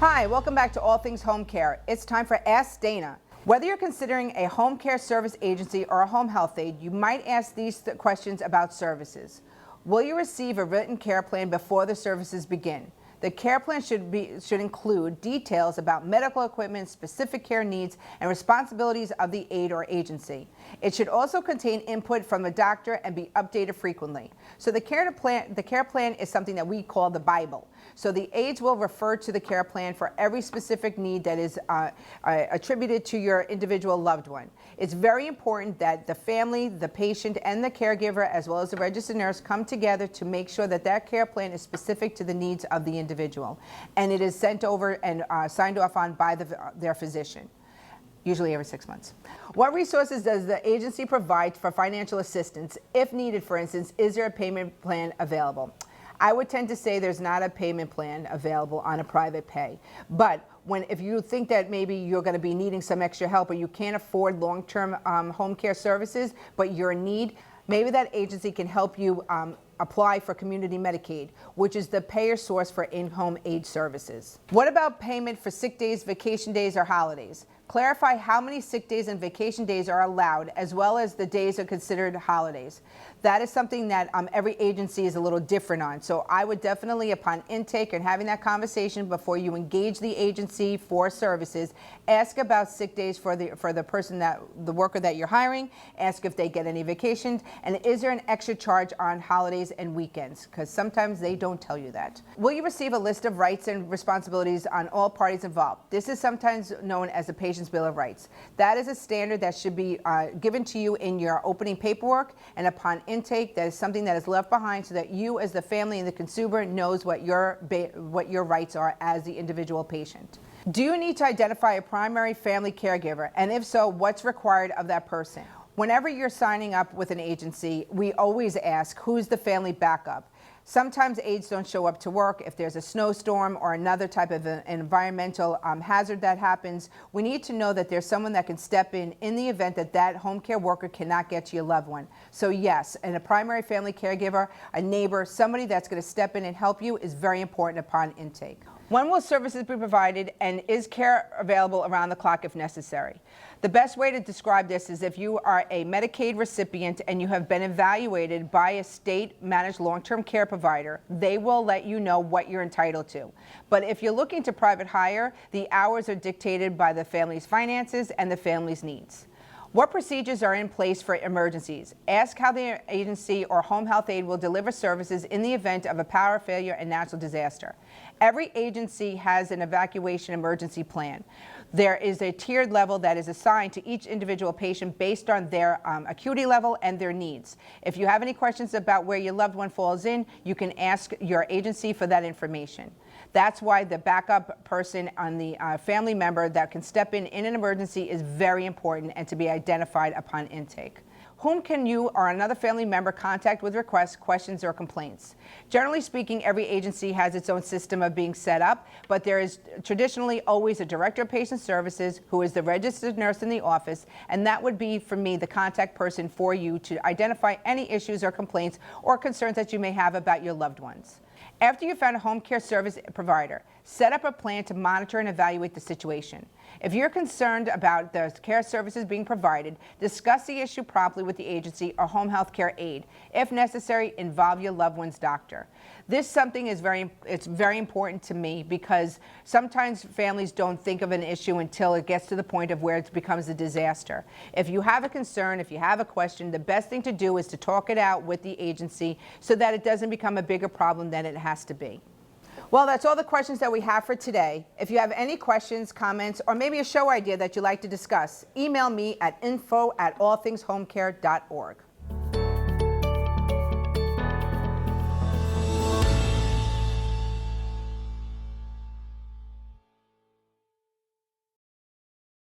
Hi, welcome back to All Things Home Care. It's time for Ask Dana. Whether you're considering a home care service agency or a home health aide, you might ask these questions about services. Will you receive a written care plan before the services begin? The care plan should include details about medical equipment, specific care needs, and responsibilities of the aide or agency. It should also contain input from the doctor and be updated frequently. So the care plan is something that we call the Bible. So the aides will refer to the care plan for every specific need that is attributed to your individual loved one. It's very important that the family, the patient, and the caregiver, as well as the registered nurse, come together to make sure that that care plan is specific to the needs of the individual. And it is sent over and signed off on by their physician, usually every 6 months. What resources does the agency provide for financial assistance? If needed, for instance, is there a payment plan available? I would tend to say there's not a payment plan available on a private pay. But if you think that maybe you're going to be needing some extra help or you can't afford long-term home care services, but you're in need, maybe that agency can help you apply for Community Medicaid, which is the payer source for in-home aid services. What about payment for sick days, vacation days, or holidays? Clarify how many sick days and vacation days are allowed, as well as the days are considered holidays. That is something that every agency is a little different on. So I would definitely, upon intake and having that conversation before you engage the agency for services, ask about sick days for the worker that you're hiring. Ask if they get any vacations, and is there an extra charge on holidays and weekends, because sometimes they don't tell you that. Will you receive a list of rights and responsibilities on all parties involved? This is sometimes known as the Patient's Bill of Rights. That is a standard that should be given to you in your opening paperwork, and upon intake, that is something that is left behind so that you as the family and the consumer knows what your rights are as the individual patient. Do you need to identify a primary family caregiver? And if so, what's required of that person? Whenever you're signing up with an agency, we always ask, who's the family backup? Sometimes aides don't show up to work. If there's a snowstorm or another type of an environmental hazard that happens, we need to know that there's someone that can step in the event that that home care worker cannot get to your loved one. So yes, and a primary family caregiver, a neighbor, somebody that's going to step in and help you is very important upon intake. When will services be provided, and is care available around the clock if necessary? The best way to describe this is if you are a Medicaid recipient and you have been evaluated by a state-managed long-term care provider, they will let you know what you're entitled to. But if you're looking to private hire, the hours are dictated by the family's finances and the family's needs. What procedures are in place for emergencies? Ask how the agency or home health aide will deliver services in the event of a power failure and natural disaster. Every agency has an evacuation emergency plan. There is a tiered level that is assigned to each individual patient based on their acuity level and their needs. If you have any questions about where your loved one falls in, you can ask your agency for that information. That's why the backup person on the family member that can step in an emergency is very important and to be identified upon intake. Whom can you or another family member contact with requests, questions, or complaints? Generally speaking, every agency has its own system of being set up, but there is traditionally always a director of patient services who is the registered nurse in the office, and that would be, for me, the contact person for you to identify any issues or complaints or concerns that you may have about your loved ones. After you found a home care service provider, set up a plan to monitor and evaluate the situation. If you're concerned about the care services being provided, discuss the issue promptly with the agency or home health care aide. If necessary, involve your loved one's doctor. This something is very important to me because sometimes families don't think of an issue until it gets to the point of where it becomes a disaster. If you have a concern, if you have a question, the best thing to do is to talk it out with the agency so that it doesn't become a bigger problem than it has to be. Well, that's all the questions that we have for today. If you have any questions, comments, or maybe a show idea that you'd like to discuss, email me at info@allthingshomecare.org.